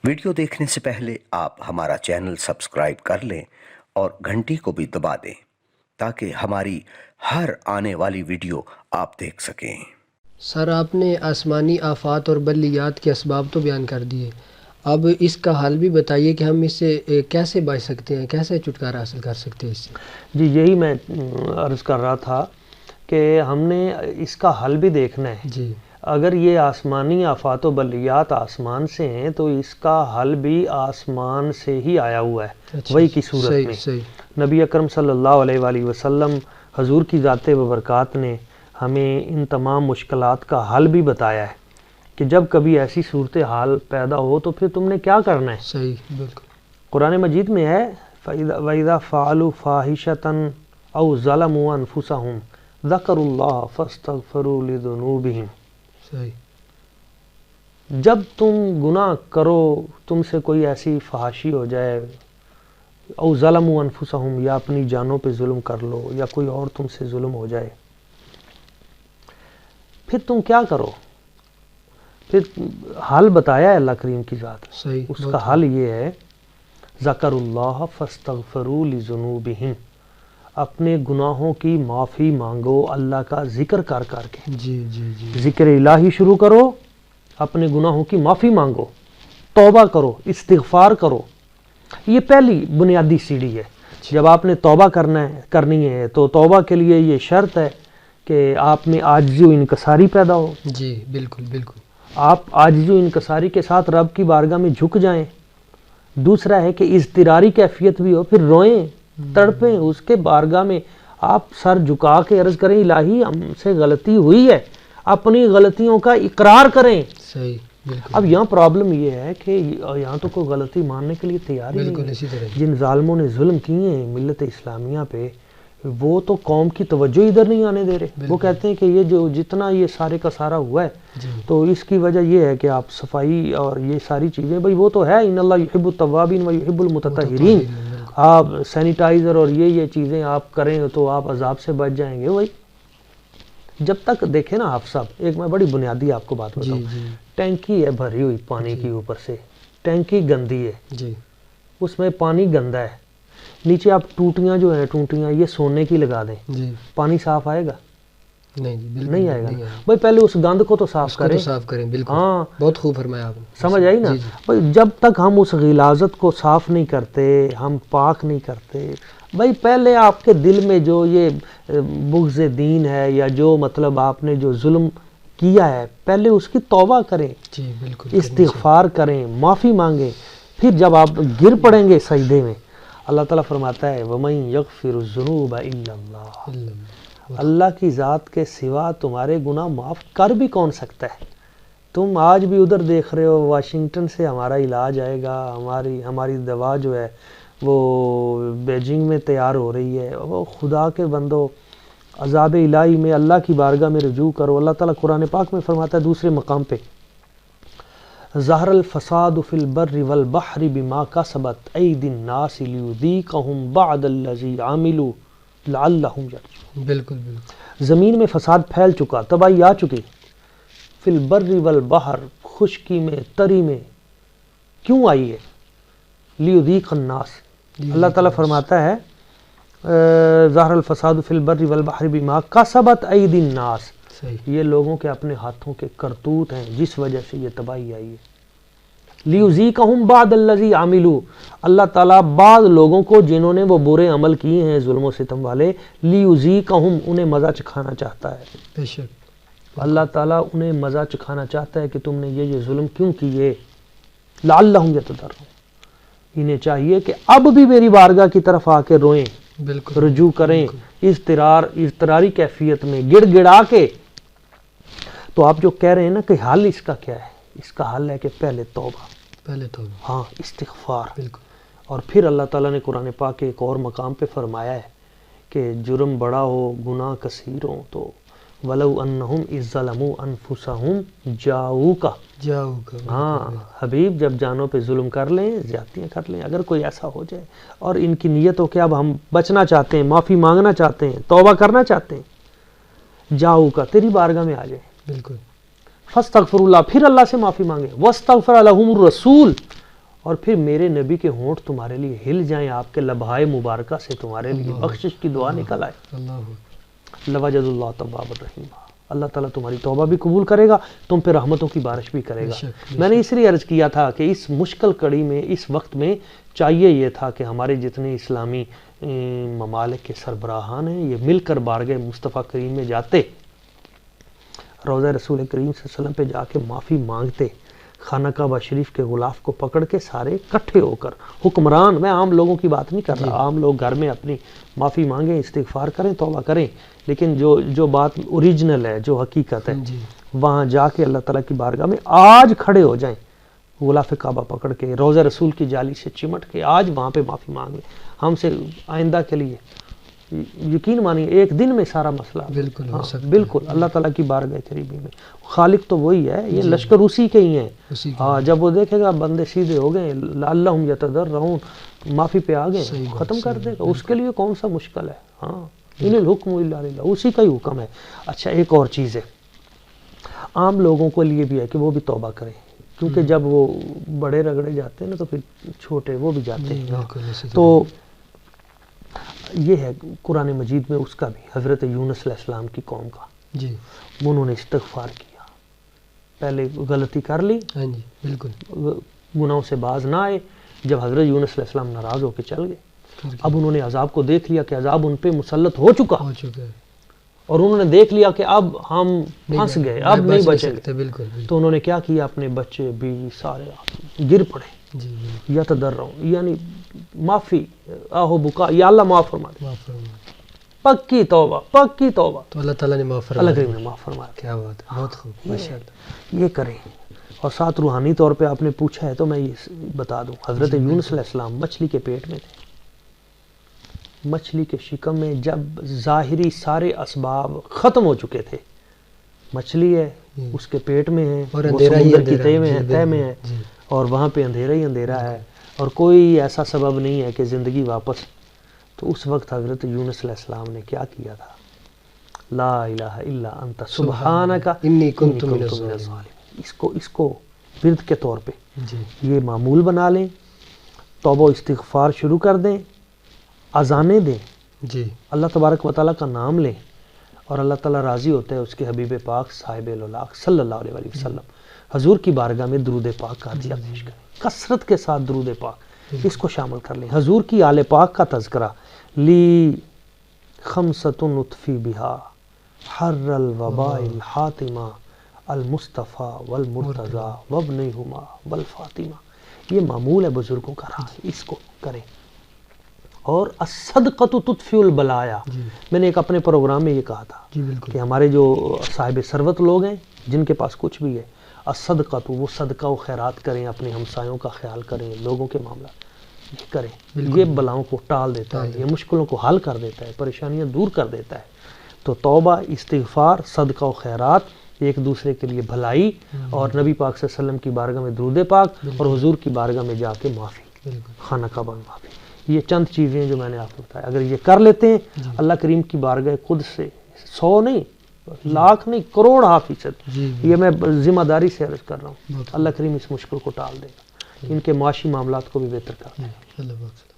Video دیکھنے سے پہلے آپ ہمارا چینل سبسکرائب کر لیں اور گھنٹی کو بھی دبا دیں تاکہ ہماری ہر آنے والی ویڈیو آپ دیکھ سکیں۔ سر آپ نے آسمانی آفات اور بلیات کے اسباب تو بیان کر دیے، اب اس کا حل بھی بتائیے کہ ہم اس سے کیسے بچ سکتے ہیں، کیسے چھٹکارا حاصل کر سکتے ہیں اس سے۔ جی یہی میں عرض کر رہا تھا کہ ہم نے اس کا حل بھی دیکھنا ہے۔ جی اگر یہ آسمانی آفات و بلیات آسمان سے ہیں تو اس کا حل بھی آسمان سے ہی آیا ہوا ہے، وہی کی صورت میں۔ صحیح۔ نبی اکرم صلی اللہ علیہ وآلہ وسلم حضور کی ذات و برکات نے ہمیں ان تمام مشکلات کا حل بھی بتایا ہے کہ جب کبھی ایسی صورتحال پیدا ہو تو پھر تم نے کیا کرنا ہے۔ صحیح، بالکل۔ قرآن مجید میں ہے وَإِذَا فَعَلُوا فَاحِشَةً أَوْ ظَلَمُوا أَنفُسَهُمْ ذَكَرُوا اللَّهَ فَاسْتَغْفَرُوا لِذُنُوبِهِمْ۔ صحیح۔ جب تم گناہ کرو، تم سے کوئی ایسی فحاشی ہو جائے، او ظلموا انفسہم، یا اپنی جانوں پہ ظلم کر لو، یا کوئی اور تم سے ظلم ہو جائے، پھر تم کیا کرو؟ پھر حل بتایا ہے اللہ کریم کی ذات۔ صحیح، اس کا حل یہ ہے ذکر اللہ فاستغفروا لذنوبہم، اپنے گناہوں کی معافی مانگو اللہ کا ذکر کر کر کے۔ جی جی جی، ذکر الہی شروع کرو، اپنے گناہوں کی معافی مانگو، توبہ کرو، استغفار کرو۔ یہ پہلی بنیادی سیڑھی ہے۔ جب آپ نے توبہ کرنی ہے تو توبہ کے لیے یہ شرط ہے کہ آپ میں عاجزی و انکساری پیدا ہو۔ جی بالکل بالکل۔ آپ عاجزی و انکساری کے ساتھ رب کی بارگاہ میں جھک جائیں۔ دوسرا ہے کہ اضطراری کیفیت بھی ہو، پھر روئیں، تڑپیں اس کے بارگاہ میں، آپ سر جھکا کے عرض کریں الہی ہم سے غلطی ہوئی ہے، اپنی غلطیوں کا اقرار کریں۔ صحیح، بالکل۔ اب یہاں پرابلم یہ ہے کہ یہاں تو کوئی غلطی ماننے کے لیے تیار ہی بالکل نہیں اسی طرح۔ ہے۔ جن ظالموں نے ظلم کیے ہیں ملت اسلامیہ پہ، وہ تو قوم کی توجہ ادھر نہیں آنے دے رہے۔ وہ کہتے ہیں کہ یہ جو جتنا یہ سارے کا سارا ہوا ہے تو اس کی وجہ یہ ہے کہ آپ صفائی اور یہ ساری چیزیں، بھئی وہ تو ہے ان اللہ یحب التوابین و یحب المتطہرین، آپ سینیٹائزر اور یہ چیزیں آپ کریں تو آپ عذاب سے بچ جائیں گے۔ وہی جب تک دیکھیں نا آپ سب، ایک میں بڑی بنیادی آپ کو بات بتاؤں، ٹینکی ہے بھری ہوئی پانی کی، اوپر سے ٹینکی گندی ہے، جی اس میں پانی گندا ہے، نیچے آپ ٹوٹیاں جو ہیں ٹوٹیاں یہ سونے کی لگا دیں، جی، پانی صاف آئے گا؟ نہیں جی بالکل نہیں آئے گا۔ بھائی پہلے اس گند کو تو صاف کریں۔ صاف کریں، بالکل۔ ہاں بہت خوب فرمایا آپ نے۔ سمجھ آئی نا؟ بھائی جب تک ہم اس غلاظت کو صاف نہیں کرتے، ہم پاک نہیں کرتے، بھائی پہلے آپ کے دل میں جو یہ بغض دین ہے یا جو مطلب آپ نے جو ظلم کیا ہے، پہلے اس کی توبہ کریں، جی بالکل، استغفار کریں، معافی مانگیں۔ پھر جب آپ گر پڑیں گے سجدے میں، اللہ تعالیٰ فرماتا ہے وَمَن يَغْفِرُ الذُّنُوبَ إِلَّا اللَّهُ، اللہ کی ذات کے سوا تمہارے گناہ معاف کر بھی کون سکتا ہے؟ تم آج بھی ادھر دیکھ رہے ہو واشنگٹن سے ہمارا علاج آئے گا، ہماری دوا جو ہے وہ بیجنگ میں تیار ہو رہی ہے۔ وہ خدا کے بندو، عذاب الہی میں اللہ کی بارگاہ میں رجوع کرو۔ اللہ تعالیٰ قرآن پاک میں فرماتا ہے دوسرے مقام پہ ظہر الفساد فی البر والبحر بما کسبت ایدی الناس لیذیقہم بعد الذی عملوا لعلہم یرجعون۔ بالکل بالکل۔ زمین میں فساد پھیل چکا، تباہی آ چکی، فی البر والبحر، خشکی میں تری میں، کیوں آئی ہے؟ لیذیق الناس، اللہ تعالیٰ فرماتا ہے ظہر الفساد فی البر والبحر بما کسبت ایدی الناس، یہ لوگوں کے اپنے ہاتھوں کے کرتوت ہیں جس وجہ سے یہ تباہی آئی ہے۔ لیذیقہم بعد الذی عملوا، اللہ تعالیٰ بعض لوگوں کو جنہوں نے وہ برے عمل کیے ہیں ظلم و ستم والے، لیذیقہم، انہیں مزہ چکھانا چاہتا ہے۔ بے شک اللہ تعالیٰ انہیں مزہ چکھانا چاہتا ہے کہ تم نے یہ ظلم کیوں کیے، لعلہم یتضرعون، انہیں چاہیے کہ اب بھی میری بارگاہ کی طرف آ کے روئیں، بالکل رجوع کریں، اضطراری کیفیت میں گڑ گڑا کے۔ تو آپ جو کہہ رہے ہیں نا کہ حل اس کا کیا ہے؟ اس کا حل ہے کہ پہلے توبہ، پہلے تو ہاں استغفار، بالکل۔ اور پھر اللہ تعالیٰ نے قرآن پاک کے ایک اور مقام پہ فرمایا ہے کہ جرم بڑا ہو، گناہ کثیر ہو تو وَلَوْ أَنَّهُمْ إِذْ ظَلَمُوا أَنفُسَهُمْ جَاءُوكَ، ہاں حبیب جب جانوں پہ ظلم کر لیں، زیادتیاں کر لیں، اگر کوئی ایسا ہو جائے اور ان کی نیت ہو کہ اب ہم بچنا چاہتے ہیں، معافی مانگنا چاہتے ہیں، توبہ کرنا چاہتے ہیں، جاؤکا، تیری بارگاہ میں آ جائیں، بالکل، فاستغفر اللہ، پھر اللہ سے معافی مانگے، واستغفر لهم الرسول، اور پھر میرے نبی کے ہونٹ تمہارے لیے ہل جائیں، آپ کے لبہائے مبارکہ سے تمہارے لیے بخشش کی دعا نکل آئے، اللہ لوجد اللہ تواب الرحیم، اللہ تعالیٰ تمہاری توبہ بھی قبول کرے گا، تم پہ رحمتوں کی بارش بھی کرے گا۔ میں نے اس لیے عرض کیا تھا کہ اس مشکل کڑی میں، اس وقت میں چاہیے یہ تھا کہ ہمارے جتنے اسلامی ممالک کے سربراہان ہیں یہ مل کر بارگاہ مصطفیٰ کریم میں جاتے، روضہ رسول کریم صلی اللہ علیہ وسلم پہ جا کے معافی مانگتے، خانہ کعبہ شریف کے غلاف کو پکڑ کے سارے اکٹھے ہو کر، حکمران، میں عام لوگوں کی بات نہیں کر رہا، عام لوگ گھر میں اپنی معافی مانگیں، استغفار کریں، توبہ کریں، لیکن جو بات اوریجنل ہے، جو حقیقت ہے، وہاں جا کے اللہ تعالیٰ کی بارگاہ میں آج کھڑے ہو جائیں، غلاف کعبہ پکڑ کے، روضہ رسول کی جالی سے چمٹ کے آج وہاں پہ معافی مانگ لیں، ہم سے آئندہ کے لیے یقین مانیے ایک دن میں سارا مسئلہ بالکل ہو سکتا ہے۔ بالکل اللہ تعالیٰ کی بارگاہ قریبی میں، خالق تو وہی ہے، یہ لشکر اسی کے ہی ہیں۔ اسی کے ہاں جب وہ دیکھے گا بندے سیدھے ہو گئے، لعلہم یتضرعون، معافی پہ آ گئے، صحیح بات، ختم کر دے گا، اس کے لیے کون سا مشکل ہے۔ ہاں ان الحکم الا للہ، اسی کا ہی حکم ہے۔ اچھا ایک اور چیز ہے، عام لوگوں کے لیے بھی ہے کہ وہ بھی توبہ کریں، کیونکہ جب وہ بڑے رگڑے جاتے ہیں نا تو پھر چھوٹے وہ بھی جاتے ہیں۔ بالکل اسی طرح۔ تو یہ ہے قرآن مجید میں اس کا بھی، حضرت یونس علیہ السلام کی قوم کا، جی انہوں نے استغفار کیا، پہلے غلطی کر لی، ہاں جی بالکل، گناہوں سے باز نہ آئے، جب حضرت یونس علیہ السلام ناراض ہو کے چل گئے، اب انہوں نے عذاب کو دیکھ لیا کہ عذاب ان پہ مسلط ہو چکا، ہو چکا ہے، اور انہوں نے دیکھ لیا کہ اب ہم پھنس گئے، اب نہیں بچیں گے، سکتے، بالکل بالکل، تو انہوں نے کیا کیا، اپنے بچے بیوی سارے گر پڑے، جی بالکل، یتضرعون، یعنی معافی، آہو بکا، یا اللہ معاف فرما دے، معاف فرمائے، پکی توبہ، پکی توبہ، تو اللہ تعالیٰ نے معاف اللہ فرمایا، کریم نے معاف فرمایا۔ کیا بات ہے، بہت خوب، ماشاء اللہ، یہ کریں، اور ساتھ روحانی طور پہ آپ نے پوچھا ہے تو میں یہ بتا دوں، حضرت یونس علیہ السلام مچھلی کے پیٹ میں تھے، مچھلی کے شکم میں جب ظاہری سارے اسباب ختم ہو چکے تھے، مچھلی ہے اس کے پیٹ میں ہے، اور وہ اندھیرا ہی سمندر کی اندھیرا تہ ہے، میں ہے، جی، تہ میں ہے، جی، اور وہاں پہ اندھیرا ہی اندھیرا ہے، اور کوئی ایسا سبب نہیں ہے کہ زندگی واپس، تو اس وقت حضرت یونس علیہ السلام نے کیا کیا تھا، لا الہ الا انت سبحانک انی کنت من الظالمین، الظالمین، اس کو ورد کے طور پہ جی یہ معمول بنا لیں، توبہ و استغفار شروع کر دیں، اذانیں دیں، جی اللہ تبارک و تعالیٰ کا نام لیں، اور اللہ تعالیٰ راضی ہوتا ہے اس کے حبیب پاک صاحب الاولاق صلی اللہ علیہ وآلہ وسلم حضور کی بارگاہ میں درود پاک کا عطیہ پیش کریں، کثرت کے ساتھ درود پاک اس کو شامل کر لیں، حضور کی آل پاک کا تذکرہ، لی خمسۃ نطفی بہا حر الوباء الحاتمہ المصطفیٰ والمرتضیٰ وابنہما والفاطمہ، یہ معمول ہے بزرگوں کا رہا، اس کو کریں۔ اور الصدقۃ تطفئ البلایا، میں نے ایک اپنے پروگرام میں یہ کہا تھا جی بالکل، کہ ہمارے جو صاحب ثروت لوگ ہیں جن کے پاس کچھ بھی ہے، الصدقۃ، وہ صدقہ و خیرات کریں، اپنے ہمسایوں کا خیال کریں، لوگوں کے معاملات یہ کریں، یہ بلاؤں کو ٹال دیتا ہے، یہ مشکلوں کو حل کر دیتا ہے، پریشانیاں دور کر دیتا ہے۔ تو توبہ، استغفار، صدقہ و خیرات، ایک دوسرے کے لیے بھلائی، اور نبی پاک صلی اللہ علیہ وسلم کی بارگاہ میں درود پاک، اور حضور کی بارگاہ میں جا کے معافی، بالکل، خانہ کعبہ میں معافی، یہ چند چیزیں ہیں جو میں نے آپ کو بتایا، اگر یہ کر لیتے ہیں اللہ کریم کی بارگاہ خود سے 100 نہیں، لاکھ نہیں، کروڑ حافظ، جی یہ میں ذمہ داری سے عرض کر رہا ہوں، بہت اللہ کریم اس مشکل کو ٹال دے گا، ان کے معاشی معاملات کو بھی بہتر کر دے گا۔ اللہ بخش۔